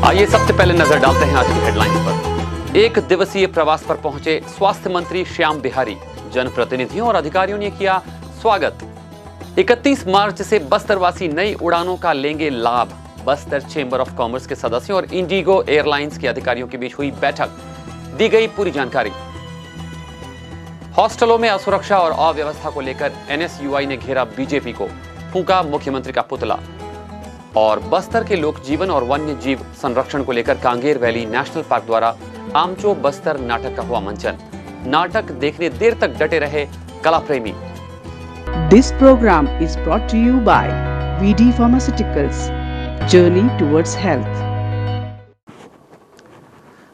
आइए सबसे पहले नजर डालते हैं आज की हेडलाइंस पर। एक दिवसीय प्रवास पर पहुंचे स्वास्थ्य मंत्री श्याम बिहारी। जनप्रतिनिधियों और अधिकारियों ने किया स्वागत। 31 मार्च से बस्तरवासी नई उड़ानों का लेंगे लाभ। बस्तर चेंबर ऑफ कॉमर्स के सदस्यों और इंडिगो एयरलाइंस के अधिकारियों के बीच हुई बैठक, दी गई पूरी जानकारी। हॉस्टलों में असुरक्षा और अव्यवस्था को लेकर एनएसयूआई ने घेरा बीजेपी को, फूंका मुख्यमंत्री का पुतला। और बस्तर के लोक जीवन और वन्य जीव संरक्षण को लेकर कांगेर वैली नेशनल पार्क द्वारा आमचो बस्तर नाटक का हुआ मंचन। नाटक देखने देर तक डटे रहे कला प्रेमी। This program is brought to you by VD Pharmaceuticals, Journey towards Health.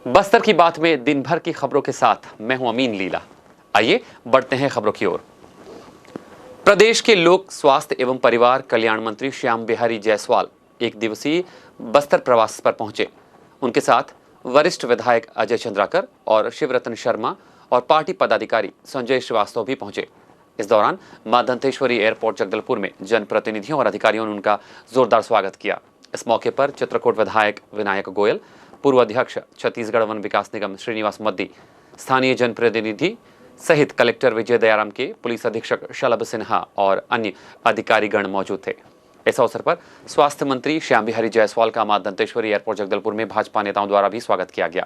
Bastar की बात में दिन भर की खबरों के साथ मैं हूं अमीन लीला। आइए बढ़ते हैं खबरों की ओर। प्रदेश के लोक स्वास्थ्य एवं परिवार कल्याण मंत्री श्याम बिहारी जायसवाल एक दिवसीय बस्तर प्रवास पर पहुंचे। उनके साथ वरिष्ठ विधायक अजय चंद्राकर और शिवरतन शर्मा और पार्टी पदाधिकारी संजय श्रीवास्तव भी पहुंचे। इस दौरान मां दंतेश्वरी एयरपोर्ट जगदलपुर में जनप्रतिनिधियों और अधिकारियों ने उनका जोरदार स्वागत किया। इस मौके पर चित्रकूट विधायक विनायक गोयल, पूर्व अध्यक्ष छत्तीसगढ़ वन विकास निगम श्रीनिवास मद्दी, स्थानीय जनप्रतिनिधि सहित कलेक्टर विजय दयाराम के, पुलिस अधीक्षक शलभ सिन्हा और अन्य अधिकारीगण मौजूद थे। इस अवसर पर स्वास्थ्य मंत्री श्याम बिहारी जायसवाल का मां दंतेश्वरी एयरपोर्ट जगदलपुर में भाजपा नेताओं द्वारा भी स्वागत किया गया।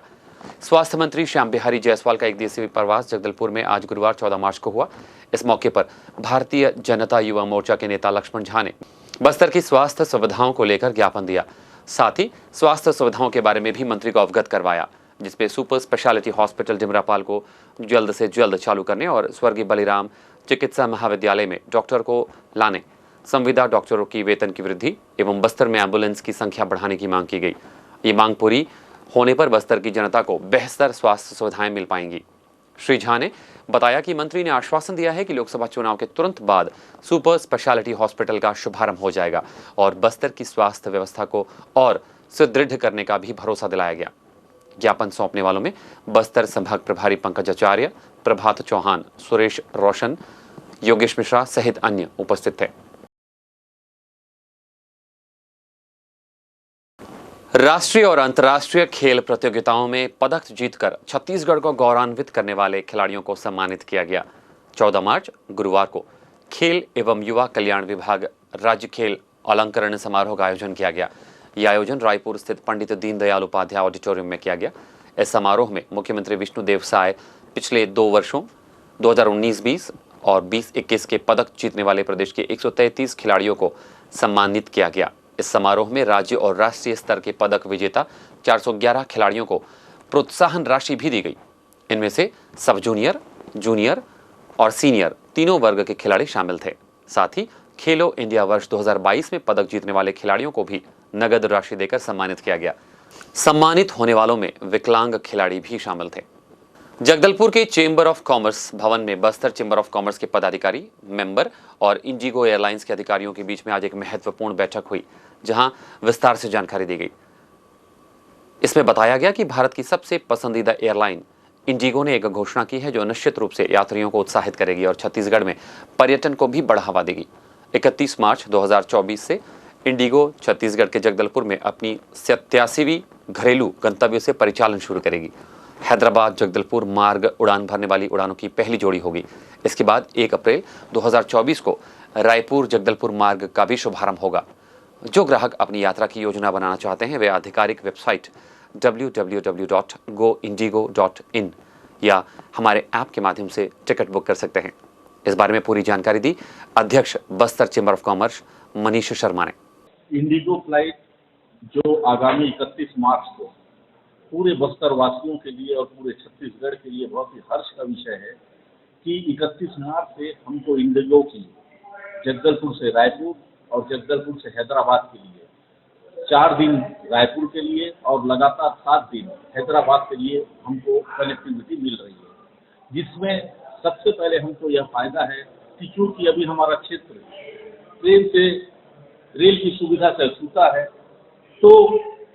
स्वास्थ्य मंत्री श्याम बिहारी जायसवाल का एक दिवसीय प्रवास जगदलपुर में आज गुरुवार 14 मार्च को हुआ। इस मौके पर भारतीय जनता युवा मोर्चा के नेता लक्ष्मण झा ने बस्तर की स्वास्थ्य सुविधाओं को लेकर ज्ञापन दिया। साथ ही स्वास्थ्य सुविधाओं के बारे में भी मंत्री को अवगत करवाया, जिसपे सुपर स्पेशलिटी हॉस्पिटल डिमरापाल को जल्द से जल्द चालू करने और स्वर्गीय बलिराम चिकित्सा महाविद्यालय में डॉक्टर को लाने, संविदा डॉक्टरों की वेतन की वृद्धि एवं बस्तर में एम्बुलेंस की संख्या बढ़ाने की मांग की गई। ये मांग पूरी होने पर बस्तर की जनता को बेहतर स्वास्थ्य सुविधाएं मिल पाएंगी। श्री झा ने बताया कि मंत्री ने आश्वासन दिया है कि लोकसभा चुनाव के तुरंत बाद सुपर स्पेशलिटी हॉस्पिटल का शुभारंभ हो जाएगा और बस्तर की स्वास्थ्य व्यवस्था को और सुदृढ़ करने का भी भरोसा दिलाया गया। ज्ञापन सौंपने वालों में बस्तर संभाग प्रभारी पंकज आचार्य, प्रभात चौहान, सुरेश रोशन, योगेश मिश्रा सहित अन्य उपस्थित थे। राष्ट्रीय और अंतर्राष्ट्रीय खेल प्रतियोगिताओं में पदक जीतकर छत्तीसगढ़ को गौरवान्वित करने वाले खिलाड़ियों को सम्मानित किया गया। 14 मार्च गुरुवार को खेल एवं युवा कल्याण विभाग राज्य खेल अलंकरण समारोह का आयोजन किया गया। यह आयोजन रायपुर स्थित पंडित दीनदयाल उपाध्याय ऑडिटोरियम में किया गया। इस समारोह में मुख्यमंत्री विष्णुदेव साय पिछले 2 वर्षों 2019-20 और 20-21 के पदक जीतने वाले प्रदेश के 133 खिलाड़ियों को सम्मानित किया गया। इस समारोह में राज्य और राष्ट्रीय स्तर के पदक विजेता 411 खिलाड़ियों को प्रोत्साहन राशि भी दी गई। इनमें से सब जूनियर, जूनियर और सीनियर तीनों वर्ग के खिलाड़ी शामिल थे। साथ ही खेलो इंडिया वर्ष 2022 में पदक जीतने वाले खिलाड़ियों को भी नगद राशि देकर सम्मानित किया गया। सम्मानित होने वालों में विकलांग खिलाड़ी भी शामिल थे। जगदलपुर के चेंबर ऑफ कॉमर्स भवन में बस्तर चेंबर ऑफ कॉमर्स के पदाधिकारी, मेंबर और इंडिगो एयरलाइंस के अधिकारियों के बीच में आज एक महत्वपूर्ण बैठक हुई, जहां विस्तार से जानकारी दी गई। इसमें बताया गया कि भारत की सबसे पसंदीदा एयरलाइन इंडिगो ने एक घोषणा की है जो निश्चित रूप से यात्रियों को उत्साहित करेगी और छत्तीसगढ़ में पर्यटन को भी बढ़ावा देगी। 31 मार्च 2024 से इंडिगो छत्तीसगढ़ के जगदलपुर में अपनी 87वीं घरेलू गंतव्य से परिचालन शुरू करेगी। हैदराबाद जगदलपुर मार्ग उड़ान भरने वाली उड़ानों की पहली जोड़ी होगी। इसके बाद 1 अप्रैल 2024 को रायपुर जगदलपुर मार्ग का भी शुभारंभ होगा। जो ग्राहक अपनी यात्रा की योजना बनाना चाहते हैं वे आधिकारिक वेबसाइट www.goindigo.in या हमारे ऐप के माध्यम से टिकट बुक कर सकते हैं। इस बारे में पूरी जानकारी दी अध्यक्ष Bastar chamber of commerce Manish Sharma ने। इंडिगो फ्लाइट जो आगामी 31 मार्च को पूरे बस्तर वासियों के लिए और पूरे छत्तीसगढ़ के लिए बहुत ही हर्ष का विषय है कि 31 मार्च से हमको इंडिगो की जगदलपुर से रायपुर और जगदलपुर से हैदराबाद के लिए 4 दिन रायपुर के लिए और लगातार 7 दिन हैदराबाद के लिए हमको कनेक्टिविटी मिल रही है, जिसमें सबसे पहले हमको यह फायदा है कि क्योंकि अभी हमारा क्षेत्र ट्रेन से रेल की सुविधा से छूटा है, तो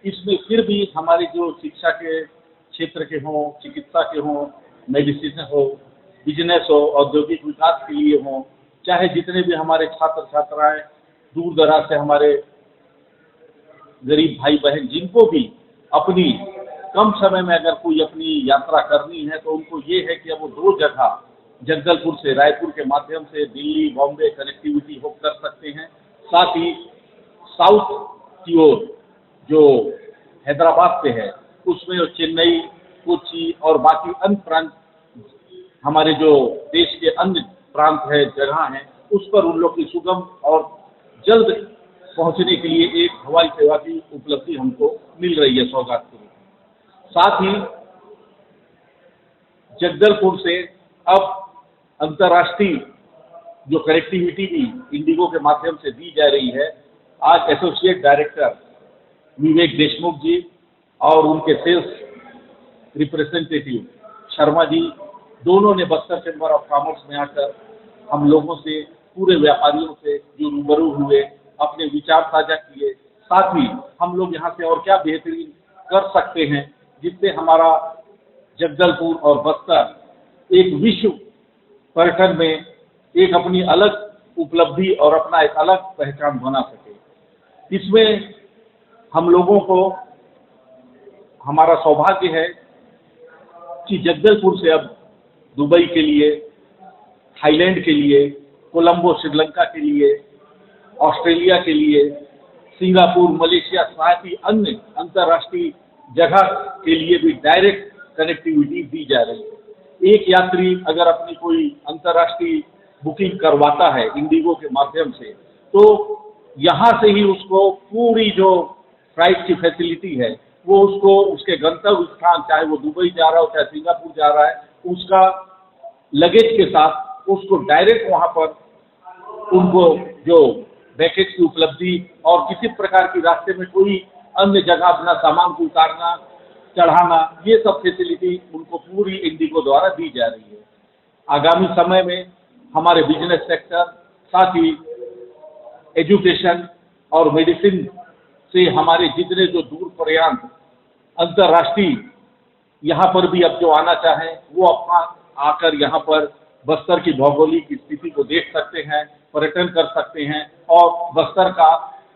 इसमें फिर भी हमारे जो शिक्षा के क्षेत्र के हों, चिकित्सा के हों, मेडिसिन हो, बिजनेस हो, औद्योगिक विकास के लिए हों, चाहे जितने भी हमारे छात्र छात्राएं दूर दराज से हमारे गरीब भाई बहन जिनको भी अपनी कम समय में अगर कोई अपनी यात्रा करनी है तो उनको ये है कि अब वो 2 जगह जगदलपुर से रायपुर के माध्यम से दिल्ली बॉम्बे कनेक्टिविटी हो कर सकते हैं। साथ ही साउथ की ओर जो हैदराबाद से है उसमें चेन्नई, कोच्चि और बाकी अन्य प्रांत, हमारे जो देश के अन्य प्रांत है, जगह हैं, उस पर उन लोग की सुगम और जल्द पहुंचने के लिए एक हवाई सेवा की उपलब्धि हमको मिल रही है सौगात के रूप में। साथ ही जगदलपुर से अब अंतर्राष्ट्रीय जो कनेक्टिविटी भी इंडिगो के माध्यम से दी जा रही है। आज एसोसिएट डायरेक्टर विवेक देशमुख जी और उनके सेल्स रिप्रेजेंटेटिव शर्मा जी, दोनों ने बस्तर चैम्बर ऑफ कॉमर्स में आकर हम लोगों से, पूरे व्यापारियों से जो रूबरू हुए, अपने विचार साझा किए। साथ ही हम लोग यहाँ से और क्या बेहतरीन कर सकते हैं जिससे हमारा जगदलपुर और बस्तर एक विश्व पर्यटन में एक अपनी अलग उपलब्धि और अपना एक अलग पहचान बना सके। इसमें हम लोगों को, हमारा सौभाग्य है कि जगदलपुर से अब दुबई के लिए, थाईलैंड के लिए, कोलंबो श्रीलंका के लिए, ऑस्ट्रेलिया के लिए, सिंगापुर, मलेशिया, साथ ही अन्य अंतर्राष्ट्रीय जगह के लिए भी डायरेक्ट कनेक्टिविटी दी जा रही है। एक यात्री अगर अपनी कोई अंतर्राष्ट्रीय बुकिंग करवाता है इंडिगो के माध्यम से, तो यहाँ से ही उसको पूरी जो फ्लाइट की फैसिलिटी है वो उसको उसके गंतव्य स्थान, चाहे वो दुबई जा रहा हो चाहे सिंगापुर जा रहा है, उसका लगेज के साथ उसको डायरेक्ट वहाँ पर उनको जो बैकेज की उपलब्धि और किसी प्रकार की रास्ते में कोई अन्य जगह अपना सामान को उतारना, चढ़ाना, ये सब फैसिलिटी उनको पूरी इंडिगो द्वारा दी जा रही है। आगामी समय में हमारे बिजनेस सेक्टर, साथ ही एजुकेशन और मेडिसिन से हमारे जितने जो दूर प्रयान्त अंतर्राष्ट्रीय यहाँ पर भी अब जो आना चाहें वो अपना आकर यहाँ पर बस्तर की भौगोलिक स्थिति को देख सकते हैं, पर्यटन कर सकते हैं और बस्तर का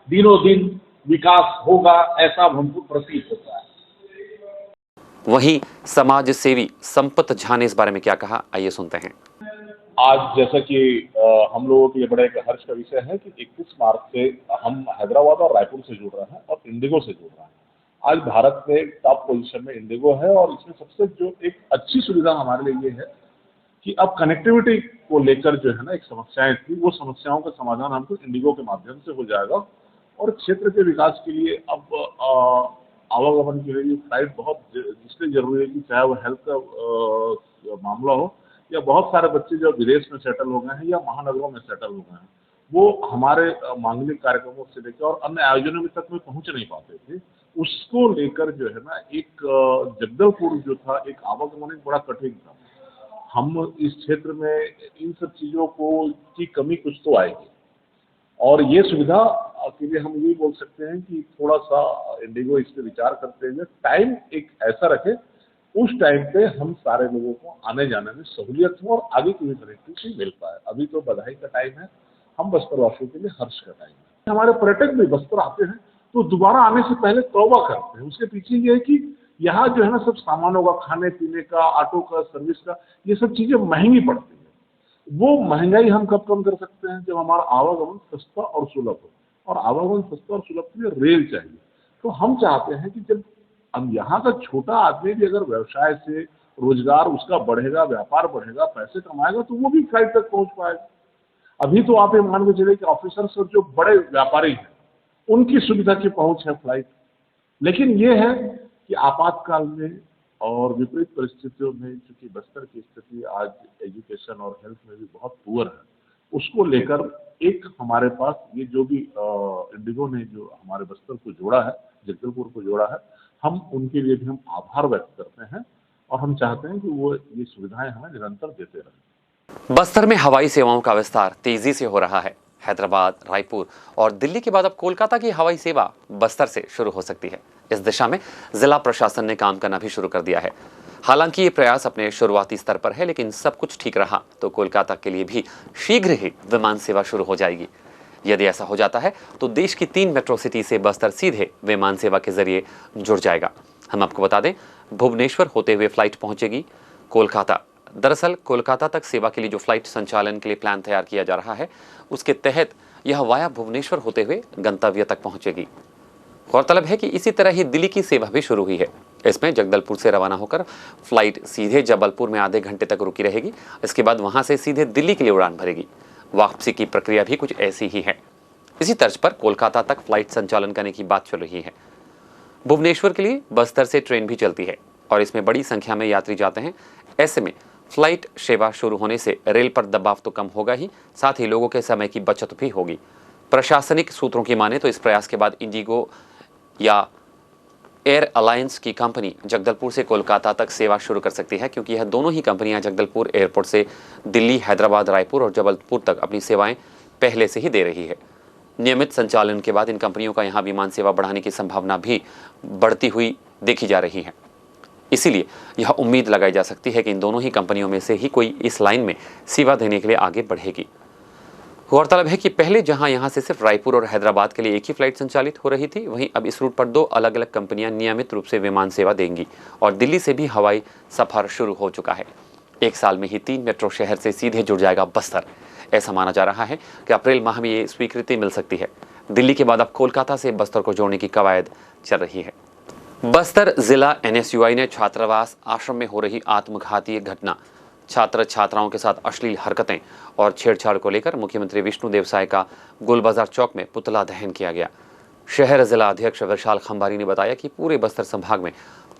दिनों दिन विकास होगा, ऐसा हमको प्रतीत होता है। वहीं समाज सेवी संपत झा ने इस बारे में क्या कहा, आइए सुनते हैं। आज जैसा कि हम लोगों के लिए बड़ा एक हर्ष का विषय है कि 31 मार्च से हम हैदराबाद और रायपुर से जुड़ रहे हैं और इंडिगो से जुड़ रहे हैं। आज भारत में टॉप पोजीशन में इंडिगो है और इसमें सबसे जो एक अच्छी सुविधा हमारे लिए ये है कि अब कनेक्टिविटी को लेकर जो है ना एक समस्याएं थी, वो समस्याओं का समाधान हमको इंडिगो के माध्यम से हो जाएगा और क्षेत्र के विकास के लिए अब आवागमन के लिए फ्लाइट बहुत इसलिए जरूरी है कि चाहे वो हेल्थ का मामला हो या बहुत सारे बच्चे जो विदेश में सेटल हो गए हैं या महानगरों में सेटल हो गए हैं, वो हमारे मांगलिक कार्यक्रमों से लेकर और अन्य आयोजनों में तक में पहुंच नहीं पाते थे। उसको लेकर जो है ना एक जगदलपुर जो था एक आवागमन बड़ा कठिन था। हम इस क्षेत्र में इन सब चीज़ों को की कमी कुछ तो आएगी और ये सुविधा के लिए हम ये बोल सकते हैं कि थोड़ा सा इंडिगो इस पर विचार करते हुए टाइम एक ऐसा रखे, उस टाइम पे हम सारे लोगों को आने जाने में सहूलियत हो और आगे की भी कनेक्टिविटी मिल पाए। अभी तो बधाई का टाइम है, हम बस्तर वासियों के लिए हर्ष का टाइम है। हमारे पर्यटक भी बस्तर आते हैं तो दोबारा आने से पहले तौबा करते हैं। उसके पीछे ये है कि यहाँ जो है ना सब सामानों का, खाने पीने का, ऑटो का, सर्विस का, ये सब चीज़ें महंगी पड़ती है। वो महंगाई हम कब कम कर सकते हैं? जब हमारा आवागमन सस्ता और सुलभ हो, और आवागमन सस्ता और सुलभ के लिए रेल चाहिए। तो हम चाहते हैं कि जब हम यहाँ का छोटा आदमी भी अगर व्यवसाय से रोजगार उसका बढ़ेगा, व्यापार बढ़ेगा, पैसे कमाएगा, तो वो भी फ्लाइट तक पहुँच पाएगा। अभी तो आप ये मान के चले कि ऑफिसर्स और जो बड़े व्यापारी हैं उनकी सुविधा की पहुँच है फ्लाइट, लेकिन ये है कि आपातकाल में और विपरीत परिस्थितियों में चूंकि बस्तर की स्थिति आज एजुकेशन और हेल्थ में भी बहुत पुअर है, उसको लेकर एक हमारे पास ये जो भी इंडिगो ने जो हमारे बस्तर को जोड़ा है, जगदलपुर को जोड़ा है, हम उनके लिए भी हम आभार व्यक्त करते हैं और हम चाहते हैं कि वो ये सुविधाएं हमें निरंतर देते रहें। बस्तर में हवाई सेवाओं का विस्तार तेजी से हो रहा है। हैदराबाद, रायपुर और दिल्ली के बाद अब कोलकाता की हवाई सेवा बस्तर से शुरू हो सकती है। इस दिशा में जिला प्रशासन ने काम करना भी शुरू कर दिया है। हालांकि ये प्रयास अपने शुरुआती स्तर पर है, लेकिन सब कुछ ठीक रहा तो कोलकाता के लिए भी शीघ्र ही विमान सेवा शुरू हो जाएगी। यदि ऐसा हो जाता है तो देश की 3 मेट्रो सिटी से बस्तर सीधे विमान सेवा के जरिए जुड़ जाएगा। हम आपको बता दें, भुवनेश्वर होते हुए फ्लाइट पहुंचेगी कोलकाता। दरअसल कोलकाता तक सेवा के लिए जो फ्लाइट संचालन के लिए प्लान तैयार किया जा रहा है, उसके तहत यह वाया भुवनेश्वर होते हुए गंतव्य तक पहुंचेगी। गौरतलब है कि इसी तरह ही दिल्ली की सेवा भी शुरू हुई है। इसमें जगदलपुर से रवाना होकर फ्लाइट सीधे जबलपुर में आधे घंटे तक रुकी रहेगी। इसके बाद वहां से सीधे दिल्ली के लिए उड़ान भरेगी। वापसी की प्रक्रिया भी कुछ ऐसी ही है। इसी तर्ज पर कोलकाता तक फ्लाइट संचालन करने की बात चल रही है। भुवनेश्वर के लिए बस्तर से ट्रेन भी चलती है और इसमें बड़ी संख्या में यात्री जाते हैं। ऐसे में फ्लाइट सेवा शुरू होने से रेल पर दबाव तो कम होगा ही, साथ ही लोगों के समय की बचत भी होगी। प्रशासनिक सूत्रों की माने तो इस प्रयास के बाद इंडिगो या एयर अलायंस की कंपनी जगदलपुर से कोलकाता तक सेवा शुरू कर सकती है, क्योंकि यह दोनों ही कंपनियां जगदलपुर एयरपोर्ट से दिल्ली, हैदराबाद, रायपुर और जबलपुर तक अपनी सेवाएं पहले से ही दे रही है। नियमित संचालन के बाद इन कंपनियों का यहां विमान सेवा बढ़ाने की संभावना भी बढ़ती हुई देखी जा रही है। इसीलिए यह उम्मीद लगाई जा सकती है कि इन दोनों ही कंपनियों में से ही कोई इस लाइन में सेवा देने के लिए आगे बढ़ेगी। गौरतलब है कि पहले जहां यहां से सिर्फ रायपुर और हैदराबाद के लिए एक ही फ्लाइट संचालित हो रही थी, वहीं अब इस रूट पर 2 अलग अलग कंपनियां नियमित रूप से विमान सेवा देंगी और दिल्ली से भी हवाई सफर शुरू हो चुका है। 1 साल में ही 3 मेट्रो शहर से सीधे जुड़ जाएगा बस्तर। ऐसा माना जा रहा है कि अप्रैल माह में ये स्वीकृति मिल सकती है। दिल्ली के बाद अब कोलकाता से बस्तर को जोड़ने की कवायद चल रही है। बस्तर जिला NSUI ने छात्रावास आश्रम में हो रही आत्मघाती घटना, छात्र छात्राओं के साथ अश्लील हरकतें और छेड़छाड़ को लेकर मुख्यमंत्री विष्णुदेव साय का गोलबाजार चौक में पुतला दहन किया गया। शहर जिला अध्यक्ष विशाल खंबारी ने बताया कि पूरे बस्तर संभाग में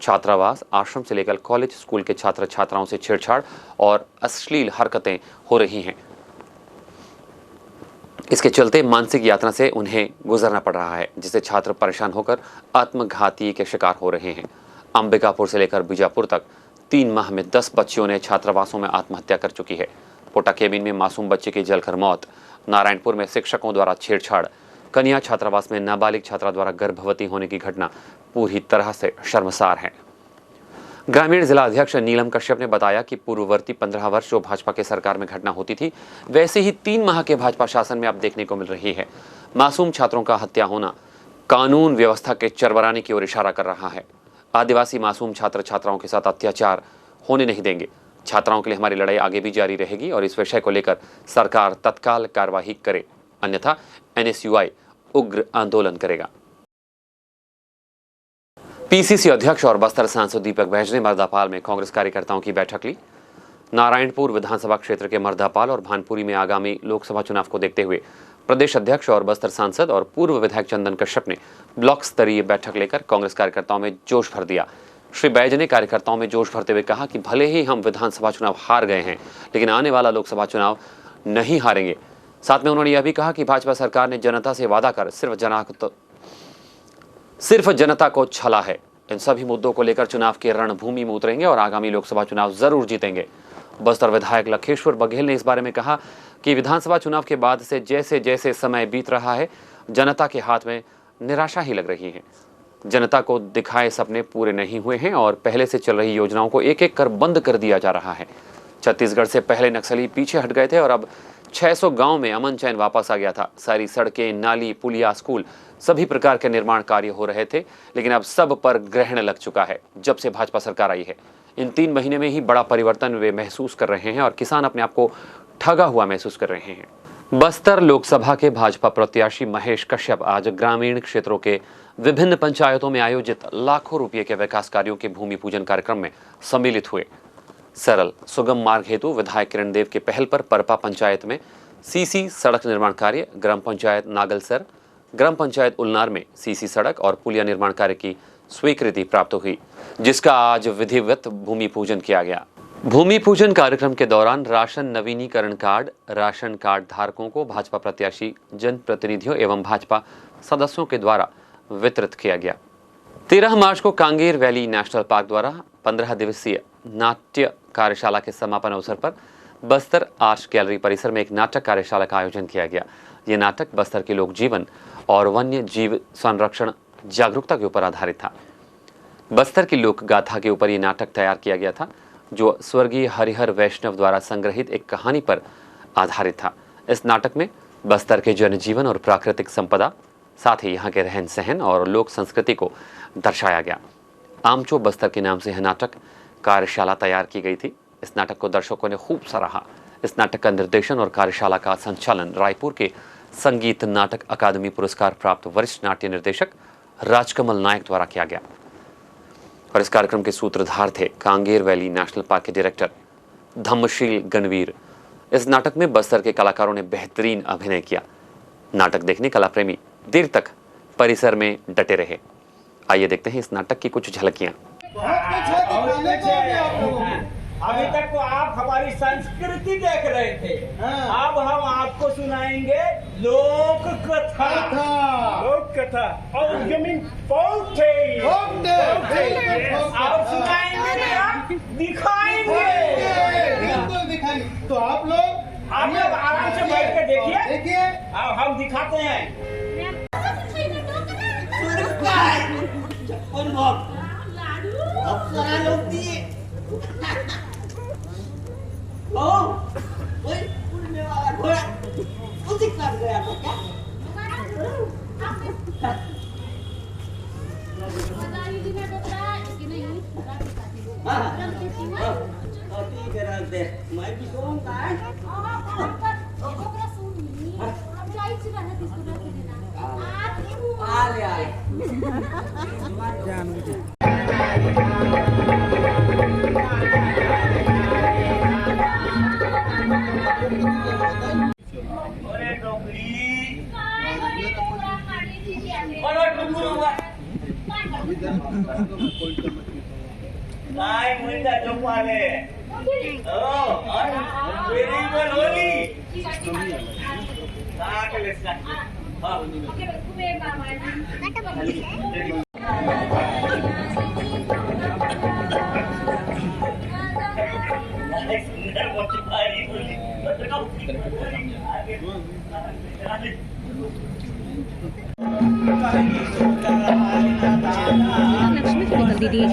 छात्रावास, आश्रम से लेकर कॉलेज, स्कूल के छात्र छात्राओं से छेड़छाड़ और अश्लील हरकतें हो रही हैं। इसके चलते मानसिक यातना से उन्हें गुजरना पड़ रहा है, जिससे छात्र परेशान होकर आत्मघाती के शिकार हो रहे हैं। अंबिकापुर से लेकर बीजापुर तक 3 माह में 10 बच्चियों ने छात्रावासों में आत्महत्या कर चुकी है। पोटा केबिन में मासूम बच्चे की जलकर मौत, नारायणपुर में शिक्षकों द्वारा छेड़छाड़, कन्या छात्रावास में नाबालिग छात्रा द्वारा गर्भवती होने की घटना पूरी तरह से शर्मसार है। ग्रामीण जिला अध्यक्ष नीलम कश्यप ने बताया कि पूर्ववर्ती 15 वर्ष जो भाजपा के सरकार में घटना होती थी, वैसे ही 3 माह के भाजपा शासन में अब देखने को मिल रही है। मासूम छात्रों का हत्या होना कानून व्यवस्था के चरमराने की ओर इशारा कर रहा है। आदिवासी मासूम छात्र छात्राओं के साथ अत्याचार होने नहीं देंगे। छात्राओं के लिए हमारी लड़ाई आगे भी जारी रहेगी और इस विषय को लेकर सरकार तत्काल कार्रवाई करे, अन्यथा NSUI उग्र आंदोलन करेगा। PCC अध्यक्ष और बस्तर सांसद दीपक बैज ने मर्दापाल में कांग्रेस कार्यकर्ताओं की बैठक ली। नारायणपुर विधानसभा क्षेत्र के मर्दापाल और भानपुरी में आगामी लोकसभा चुनाव को देखते हुए प्रदेश अध्यक्ष और बस्तर सांसद और पूर्व विधायक चंदन कश्यप ने ब्लॉक स्तरीय बैठक लेकर कांग्रेस कार्यकर्ताओं में जोश भर दिया। श्री बैज ने कार्यकर्ताओं में जोश भरते हुए कहा कि भले ही हम विधानसभा चुनाव हार गए हैं, लेकिन आने वाला लोकसभा चुनाव नहीं हारेंगे। साथ में उन्होंने यह भी कहा कि भाजपा सरकार ने जनता से वादा कर सिर्फ जनता को छला है। इन सभी मुद्दों को लेकर चुनाव की रणभूमि में उतरेंगे और आगामी लोकसभा चुनाव जरूर जीतेंगे। बस्तर विधायक लखेश्वर बघेल ने इस बारे में कहा कि विधानसभा चुनाव के बाद से जैसे जैसे समय बीत रहा है, जनता के हाथ में निराशा ही लग रही है। जनता को दिखाए सपने पूरे नहीं हुए हैं और पहले से चल रही योजनाओं को एक एक कर बंद कर दिया जा रहा है। छत्तीसगढ़ से पहले नक्सली पीछे हट गए थे और अब 600 गांव में अमन चैन वापस आ गया था। सारी सड़कें, नाली, पुलिया, स्कूल, सभी प्रकार के निर्माण कार्य हो रहे थे, लेकिन अब सब पर ग्रहण लग चुका है जब से भाजपा सरकार आई है। इन 3 महीने में ही बड़ा परिवर्तन वे महसूस कर रहे हैं और किसान अपने आप को ठगा हुआ महसूस कर रहे हैं। बस्तर लोकसभा के भाजपा प्रत्याशी महेश कश्यप आज ग्रामीण क्षेत्रों के विभिन्न पंचायतों में आयोजित लाखों रुपये के विकास कार्यों के भूमि पूजन कार्यक्रम में सम्मिलित हुए। सरल सुगम मार्ग हेतु विधायक किरण देव के पहल पर परपा पंचायत में CC सड़क निर्माण कार्य, ग्राम पंचायत नागलसर, ग्राम पंचायत उलनार में CC सड़क और पुलिया निर्माण कार्य की स्वीकृति प्राप्त हुई, जिसका आज विधिवत भूमि पूजन किया गया। भूमि पूजन कार्यक्रम के दौरान राशन नवीनीकरण कार्ड राशन कार्ड धारकों को भाजपा प्रत्याशी, जनप्रतिनिधियों एवं भाजपा सदस्यों के द्वारा वितरित किया गया। 13 मार्च को कांगेर वैली नेशनल पार्क द्वारा 15 दिवसीय नाट्य कार्यशाला के समापन अवसर पर बस्तर आर्ट गैलरी परिसर में एक नाटक कार्यशाला का आयोजन किया गया। ये नाटक बस्तर के लोक जीवन और वन्य जीव संरक्षण जागरूकता के ऊपर आधारित था। बस्तर की लोक गाथा के ऊपर ये नाटक तैयार किया गया था, जो स्वर्गीय हरिहर वैष्णव द्वारा संग्रहित एक कहानी पर आधारित था। इस नाटक में बस्तर के जनजीवन और प्राकृतिक संपदा, साथ ही यहाँ के रहन सहन और लोक संस्कृति को दर्शाया गया। आमचो बस्तर के नाम से यह नाटक कार्यशाला तैयार की गई थी। इस नाटक को दर्शकों ने खूब सराहा। इस नाटक का निर्देशन और कार्यशाला का संचालन रायपुर के संगीत नाटक अकादमी पुरस्कार प्राप्त वरिष्ठ नाट्य निर्देशक राजकमल नायक द्वारा किया गया। और इस कार्यक्रम के सूत्रधार थे कांगेर वैली नेशनल पार्क के डायरेक्टर धम्मशील गणवीर। इस नाटक में बस्तर के कलाकारों ने बेहतरीन अभिनय किया। नाटक देखने कला प्रेमी देर तक परिसर में डटे रहे। आइए देखते हैं इस नाटक की कुछ झलकियां। अभी तक तो आप हमारी संस्कृति देख रहे थे, अब हम आपको सुनाएंगे लोक कथा। लोक कथा और जमीन आप सुनाएंगे क्या? दिखाएंगे। तो आप लोग आराम से बैठ कर देखिए। अब हम दिखाते हैं। मैं भी सोऊंगा। लक्ष्मी को निकल दीजिए।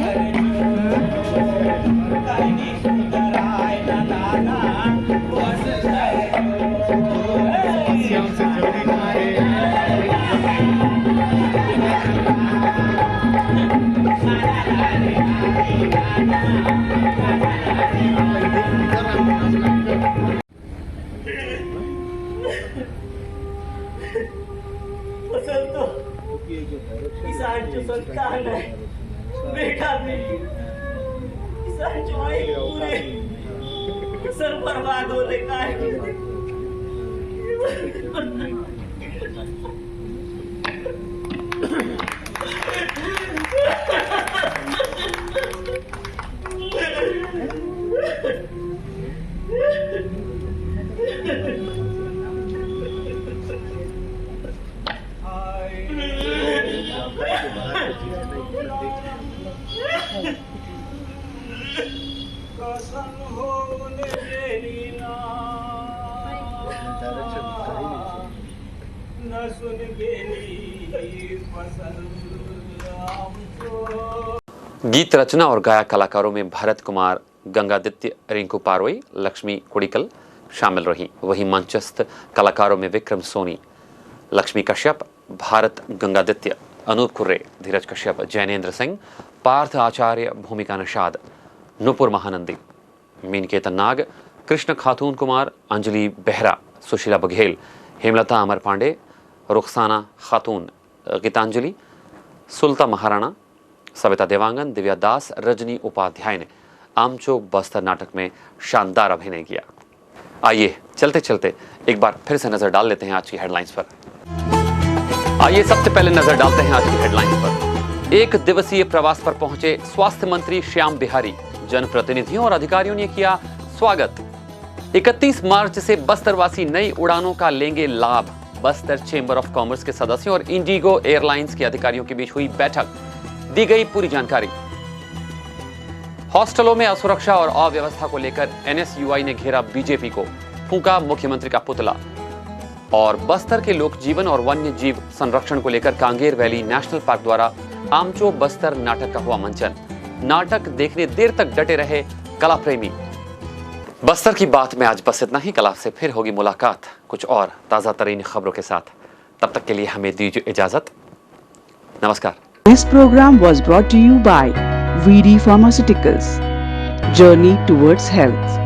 फसल तो किसान जो संतान है, बेटा बेटी, किसान जो आए पूरे सर बर्बाद होने का है। गीत रचना और गायक कलाकारों में भरत कुमार, गंगादित्य, रिंकू पारोई, लक्ष्मी कुड़िकल शामिल रही। वहीं मंचस्थ कलाकारों में विक्रम सोनी, लक्ष्मी कश्यप, भारत गंगादित्य, अनूप खुर्रे, धीरज कश्यप, जैनेन्द्र सिंह, पार्थ आचार्य, भूमिका निषाद, नुपुर महानंदी, मीनकेतन नाग, कृष्ण खातून कुमार, अंजलि बेहरा, सुशीला बघेल, हेमलता अमर पांडे, रुखसाना खातून, गीतांजलि, सुल्ता महाराणा, सविता देवांगन, दिव्या दास, रजनी उपाध्याय ने आमचो बस्तर नाटक में शानदार अभिनय किया। आइए चलते चलते एक बार फिर से नजर डाल लेते हैं आज की हेडलाइंस पर। आइए सबसे पहले नजर डालते हैं आज की हेडलाइंस पर। एक दिवसीय प्रवास पर पहुंचे स्वास्थ्य मंत्री श्याम बिहारी। जनप्रतिनिधियों और अधिकारियों ने किया स्वागत। 31 मार्च से बस्तरवासी नई उड़ानों का लेंगे लाभ। बस्तर चेंबर ऑफ कॉमर्स के सदस्यों और इंडिगो एयरलाइंस के अधिकारियों के बीच हुई बैठक, दी गई पूरी जानकारी। हॉस्टलों में असुरक्षा और अव्यवस्था को लेकर एनएसयूआई ने घेरा बीजेपी को, फूंका मुख्यमंत्री का पुतला। और बस्तर के लोक जीवन और वन्य जीव संरक्षण को लेकर कांगेर वैली नेशनल पार्क द्वारा आमचो बस्तर नाटक का हुआ मंचन। नाटक देखने देर तक डटे रहे कला प्रेमी। बस्तर की बात में आज बस इतना ही। कल आपसे फिर होगी मुलाकात कुछ और ताज़ा तरीन खबरों के साथ। तब तक के लिए हमें दीजिए इजाजत। नमस्कार। This program was brought to you by VD Pharmaceuticals. Journey towards health.